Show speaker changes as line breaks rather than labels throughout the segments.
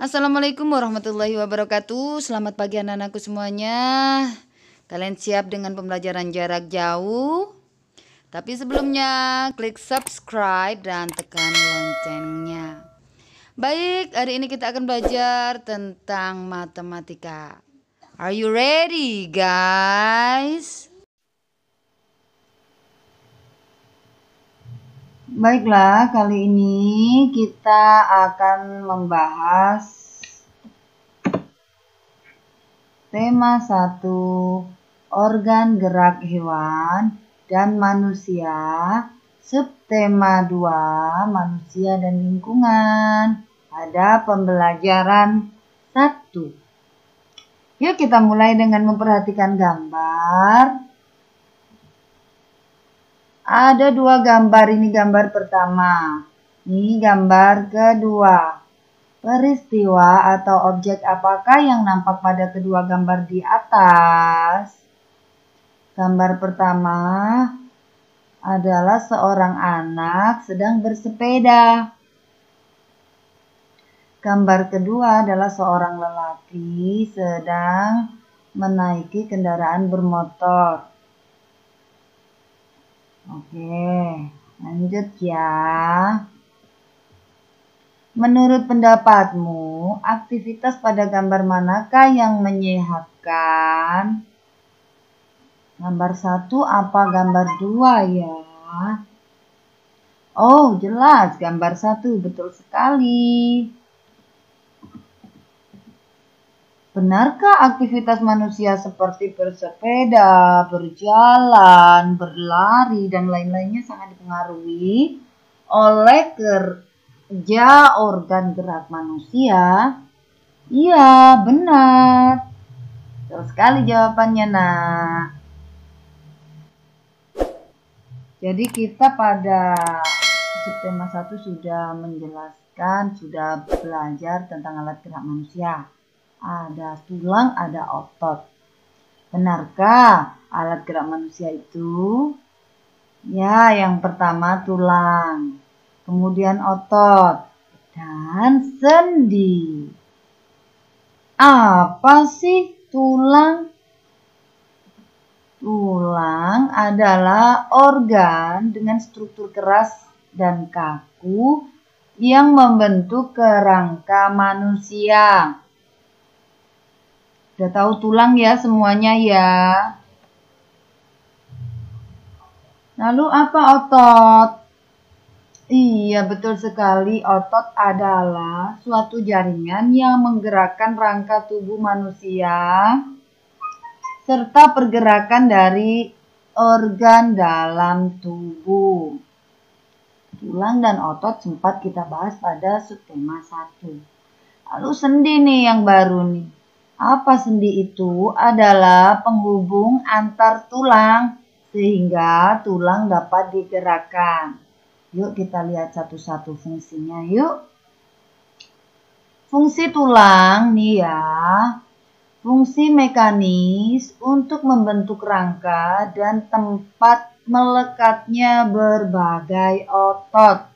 Assalamualaikum warahmatullahi wabarakatuh. Selamat pagi anak-anakku semuanya. Kalian siap dengan pembelajaran jarak jauh? Tapi sebelumnya klik subscribe dan tekan loncengnya. Baik, hari ini kita akan belajar tentang matematika. Are you ready, guys? Baiklah, kali ini kita akan membahas tema 1, organ gerak hewan dan manusia. Subtema 2, manusia dan lingkungan. Ada pembelajaran 1. Yuk kita mulai dengan memperhatikan gambar. Ada 2 gambar, ini gambar pertama. Ini gambar kedua. Peristiwa atau objek apakah yang nampak pada kedua gambar di atas? Gambar pertama adalah seorang anak sedang bersepeda. Gambar kedua adalah seorang lelaki sedang menaiki kendaraan bermotor. Oke, lanjut ya. Menurut pendapatmu, aktivitas pada gambar manakah yang menyehatkan? Gambar 1 apa gambar 2 ya? Oh, jelas gambar 1, betul sekali. Benarkah aktivitas manusia seperti bersepeda, berjalan, berlari, dan lain-lainnya sangat dipengaruhi oleh kerja organ gerak manusia? Iya, benar. Betul sekali jawabannya, nak. Jadi kita pada subtema 1 sudah menjelaskan, sudah belajar tentang alat gerak manusia. Ada tulang, ada otot. Benarkah alat gerak manusia itu? Ya, yang pertama tulang, kemudian otot, dan sendi. Apa sih tulang? Tulang adalah organ dengan struktur keras dan kaku yang membentuk kerangka manusia. Udah tahu tulang ya semuanya ya. Lalu apa otot? Iya, betul sekali. Otot adalah suatu jaringan yang menggerakkan rangka tubuh manusia serta pergerakan dari organ dalam tubuh. Tulang dan otot sempat kita bahas pada subtema 1. Lalu sendi nih yang baru nih. Apa sendi itu? Adalah penghubung antar tulang sehingga tulang dapat digerakkan. Yuk kita lihat satu-satu fungsinya yuk. Fungsi tulang nih ya. Fungsi mekanis untuk membentuk rangka dan tempat melekatnya berbagai otot.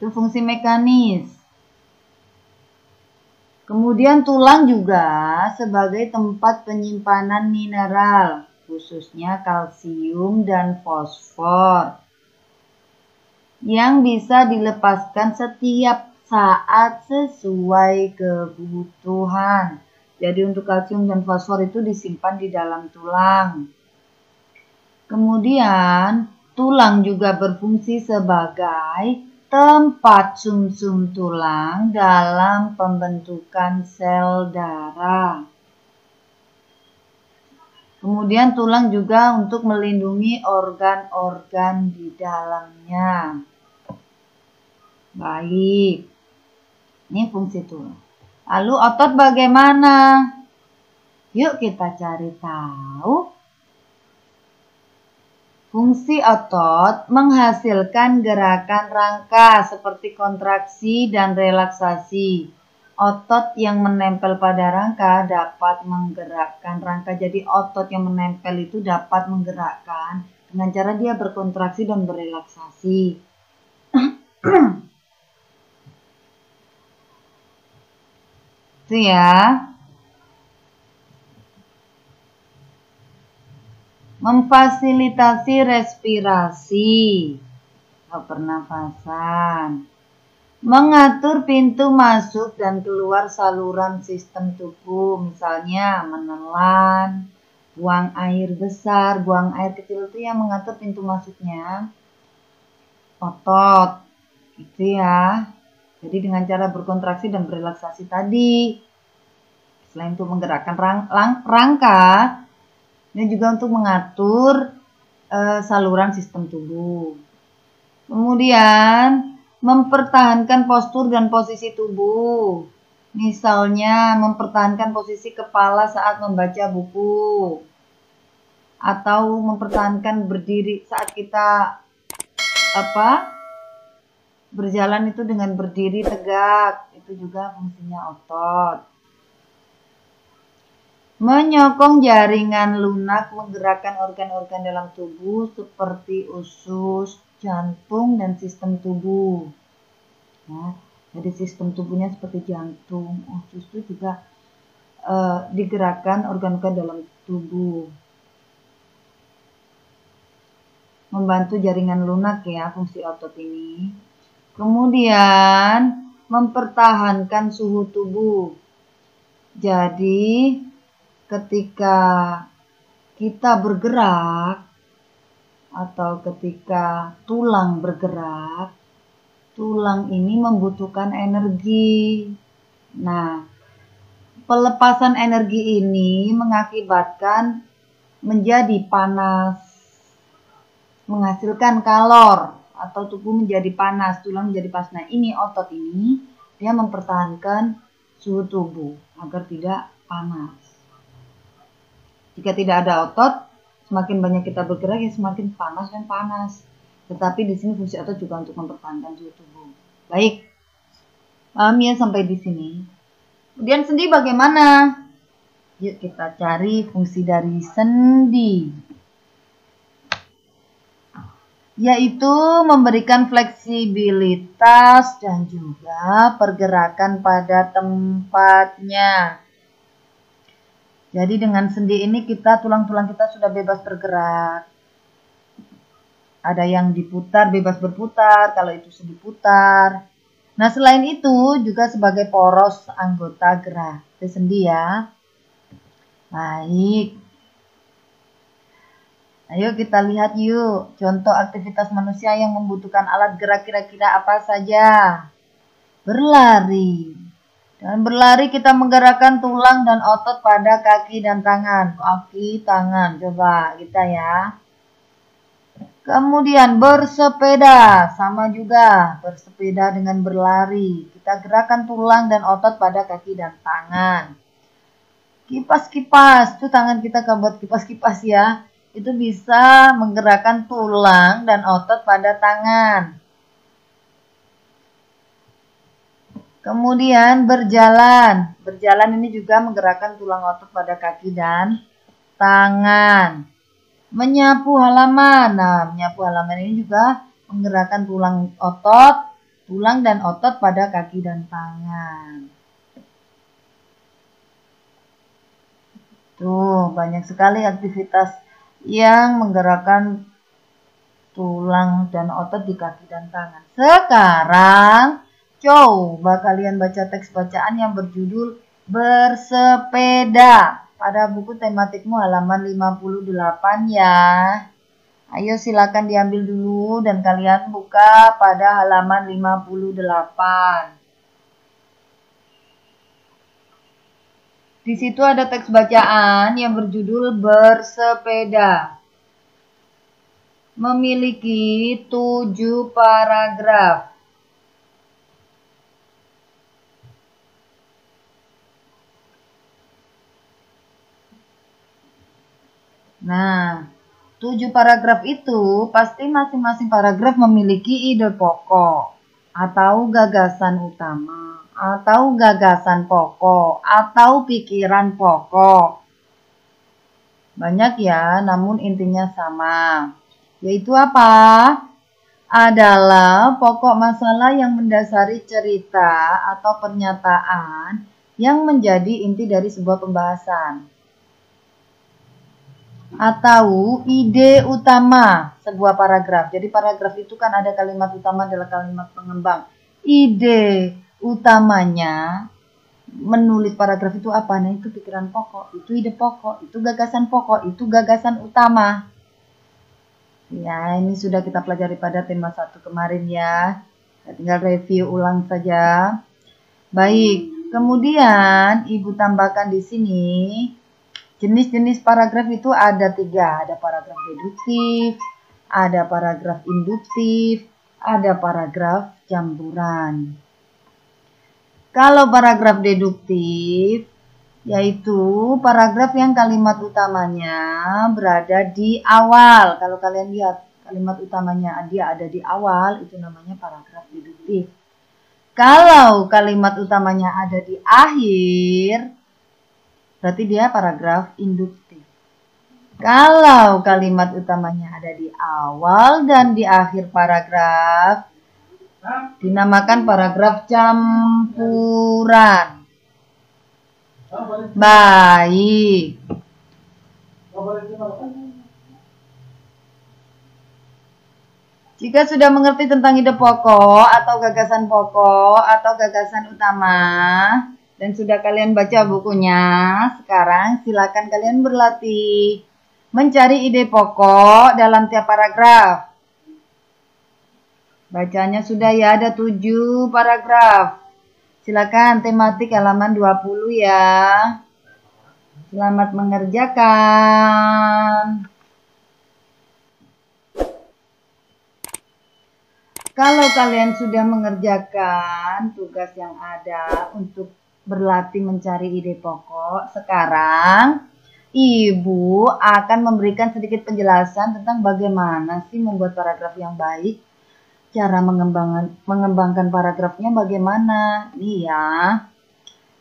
Itu fungsi mekanis. Kemudian tulang juga sebagai tempat penyimpanan mineral, khususnya kalsium dan fosfor, yang bisa dilepaskan setiap saat sesuai kebutuhan. Jadi untuk kalsium dan fosfor itu disimpan di dalam tulang. Kemudian tulang juga berfungsi sebagai tempat sumsum tulang dalam pembentukan sel darah. Kemudian tulang juga untuk melindungi organ-organ di dalamnya. Baik, ini fungsi tulang. Lalu otot bagaimana? Yuk kita cari tahu. Fungsi otot menghasilkan gerakan rangka seperti kontraksi dan relaksasi. Otot yang menempel pada rangka dapat menggerakkan rangka. Jadi otot yang menempel itu dapat menggerakkan dengan cara dia berkontraksi dan berelaksasi. Itu ya. Memfasilitasi respirasi atau pernafasan. Mengatur pintu masuk dan keluar saluran sistem tubuh, misalnya menelan, buang air besar, buang air kecil, itu yang mengatur pintu masuknya otot, gitu ya. Jadi dengan cara berkontraksi dan berelaksasi tadi, selain untuk menggerakkan rangka, ini juga untuk mengatur saluran sistem tubuh. Kemudian mempertahankan postur dan posisi tubuh. Misalnya mempertahankan posisi kepala saat membaca buku. Atau mempertahankan berdiri saat kita berjalan itu dengan berdiri tegak. Itu juga fungsinya otot. Menyokong jaringan lunak menggerakkan organ-organ dalam tubuh seperti usus, jantung, dan sistem tubuh. Nah, jadi sistem tubuhnya seperti jantung, usus itu juga digerakkan organ-organ dalam tubuh. Membantu jaringan lunak ya fungsi otot ini. Kemudian mempertahankan suhu tubuh. Jadi ketika kita bergerak atau ketika tulang bergerak, tulang ini membutuhkan energi. Nah, pelepasan energi ini mengakibatkan menjadi panas, menghasilkan kalor atau tubuh menjadi panas, tulang menjadi panas. Nah, ini otot ini dia mempertahankan suhu tubuh agar tidak panas. Jika tidak ada otot, semakin banyak kita bergerak ya semakin panas dan panas. Tetapi di sini fungsi otot juga untuk mempertahankan suhu tubuh. Baik, paham ya sampai di sini. Kemudian sendi bagaimana? Yuk kita cari fungsi dari sendi. Yaitu memberikan fleksibilitas dan juga pergerakan pada tempatnya. Jadi dengan sendi ini tulang-tulang kita sudah bebas bergerak. Ada yang diputar, bebas berputar, kalau itu sendi putar. Nah, selain itu juga sebagai poros anggota gerak. Itu sendi ya. Baik. Ayo kita lihat yuk, contoh aktivitas manusia yang membutuhkan alat gerak kira-kira apa saja. Berlari. Dan berlari kita menggerakkan tulang dan otot pada kaki dan tangan. Kaki, tangan. Coba kita ya. Kemudian bersepeda. Sama juga. Bersepeda dengan berlari. Kita gerakan tulang dan otot pada kaki dan tangan. Kipas-kipas. Itu tangan kita kalau buat kipas-kipas ya. Itu bisa menggerakkan tulang dan otot pada tangan. Kemudian berjalan. Berjalan ini juga menggerakkan tulang otot pada kaki dan tangan. Menyapu halaman. Nah, menyapu halaman ini juga menggerakkan tulang dan otot pada kaki dan tangan. Tuh, banyak sekali aktivitas yang menggerakkan tulang dan otot di kaki dan tangan. Sekarang coba kalian baca teks bacaan yang berjudul Bersepeda pada buku tematikmu halaman 58 ya. Ayo silakan diambil dulu dan kalian buka pada halaman 58. Di situ ada teks bacaan yang berjudul Bersepeda. Memiliki 7 paragraf. Nah, 7 paragraf itu pasti masing-masing paragraf memiliki ide pokok atau gagasan utama atau gagasan pokok atau pikiran pokok. Banyak ya, namun intinya sama. Yaitu apa? Adalah pokok masalah yang mendasari cerita atau pernyataan yang menjadi inti dari sebuah pembahasan. Atau ide utama sebuah paragraf. Jadi paragraf itu kan ada kalimat utama adalah kalimat pengembang. Ide utamanya menulis paragraf itu apa? Nah, itu pikiran pokok, itu ide pokok, itu gagasan utama. Ya, ini sudah kita pelajari pada tema 1 kemarin ya. Tinggal review ulang saja. Baik, kemudian Ibu tambahkan di sini jenis-jenis paragraf itu ada 3. Ada paragraf deduktif, ada paragraf induktif, ada paragraf campuran. Kalau paragraf deduktif, yaitu paragraf yang kalimat utamanya berada di awal. Kalau kalian lihat kalimat utamanya dia ada di awal, itu namanya paragraf deduktif. Kalau kalimat utamanya ada di akhir, berarti dia paragraf induktif. Kalau kalimat utamanya ada di awal dan di akhir paragraf, dinamakan paragraf campuran. Baik. Jika sudah mengerti tentang ide pokok atau gagasan utama dan sudah kalian baca bukunya, sekarang silakan kalian berlatih mencari ide pokok dalam tiap paragraf. Bacanya sudah ya, ada 7 paragraf. Silakan tematik halaman 20 ya. Selamat mengerjakan. Kalau kalian sudah mengerjakan tugas yang ada untuk berlatih mencari ide pokok, sekarang Ibu akan memberikan sedikit penjelasan tentang bagaimana sih membuat paragraf yang baik. Cara mengembangkan paragrafnya bagaimana? Nih ya.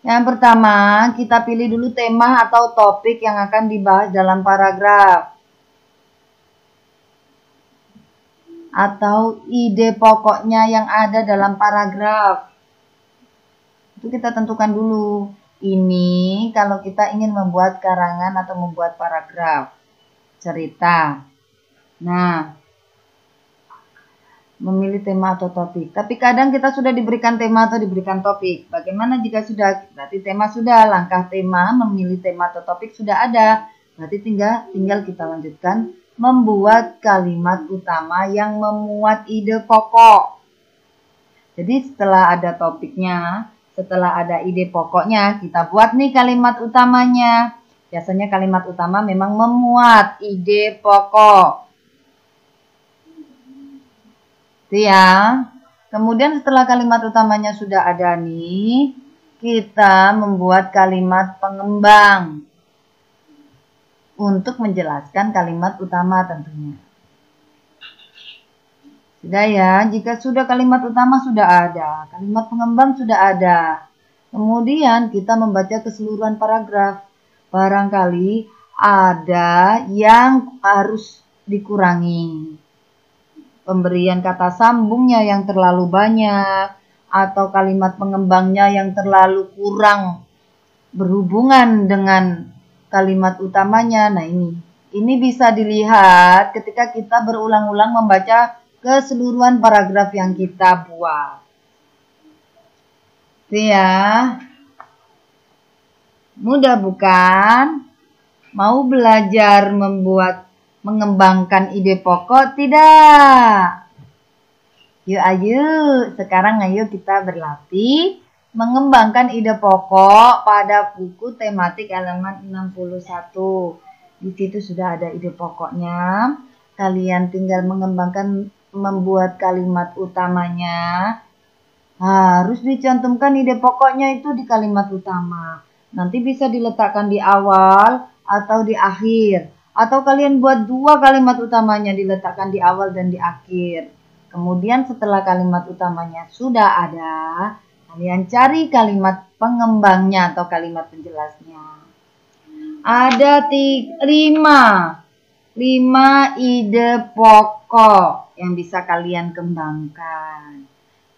Yang pertama, kita pilih dulu tema atau topik yang akan dibahas dalam paragraf. Atau ide pokoknya yang ada dalam paragraf. Itu kita tentukan dulu. Ini kalau kita ingin membuat karangan atau membuat paragraf cerita. Nah, memilih tema atau topik. Tapi kadang kita sudah diberikan tema atau diberikan topik. Bagaimana jika sudah? Berarti tema sudah. Langkah tema, memilih tema atau topik sudah ada. Berarti tinggal kita lanjutkan membuat kalimat utama yang memuat ide pokok. Jadi setelah ada topiknya, setelah ada ide pokoknya, kita buat nih kalimat utamanya. Biasanya kalimat utama memang memuat ide pokok. Itu ya. Kemudian setelah kalimat utamanya sudah ada nih, kita membuat kalimat pengembang untuk menjelaskan kalimat utama tentunya. Sudah ya, jika sudah kalimat utama sudah ada, kalimat pengembang sudah ada. Kemudian kita membaca keseluruhan paragraf. Barangkali ada yang harus dikurangi. Pemberian kata sambungnya yang terlalu banyak, atau kalimat pengembangnya yang terlalu kurang berhubungan dengan kalimat utamanya. Nah, ini bisa dilihat ketika kita berulang-ulang membaca keseluruhan paragraf yang kita buat. Itu ya. Mudah bukan? Mau belajar mengembangkan ide pokok tidak? Yuk ayo, sekarang ayo kita berlatih mengembangkan ide pokok pada buku tematik halaman 61. Di situ sudah ada ide pokoknya. Kalian tinggal membuat kalimat utamanya. Harus dicantumkan ide pokoknya itu di kalimat utama. Nanti bisa diletakkan di awal atau di akhir. Atau kalian buat 2 kalimat utamanya diletakkan di awal dan di akhir. Kemudian setelah kalimat utamanya sudah ada, kalian cari kalimat pengembangnya atau kalimat penjelasnya. Ada 5 ide pokok yang bisa kalian kembangkan.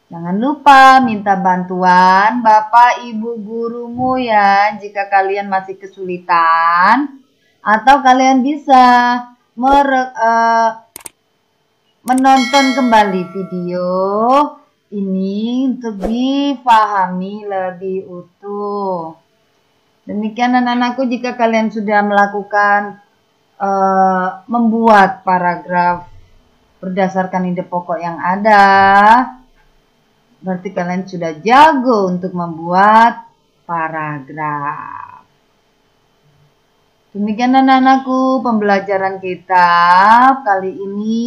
Jangan lupa minta bantuan Bapak Ibu gurumu ya jika kalian masih kesulitan, atau kalian bisa menonton kembali video ini untuk difahami lebih utuh. Demikian anak-anakku, jika kalian sudah melakukan membuat paragraf berdasarkan ide pokok yang ada, berarti kalian sudah jago untuk membuat paragraf. Demikian anak-anakku, pembelajaran kita kali ini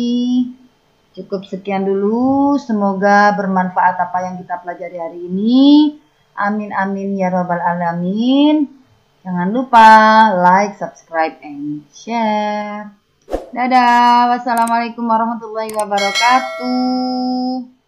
cukup sekian dulu. Semoga bermanfaat apa yang kita pelajari hari ini. Amin amin ya robbal alamin. Jangan lupa like, subscribe, and share. Dadah. Wassalamualaikum warahmatullahi wabarakatuh.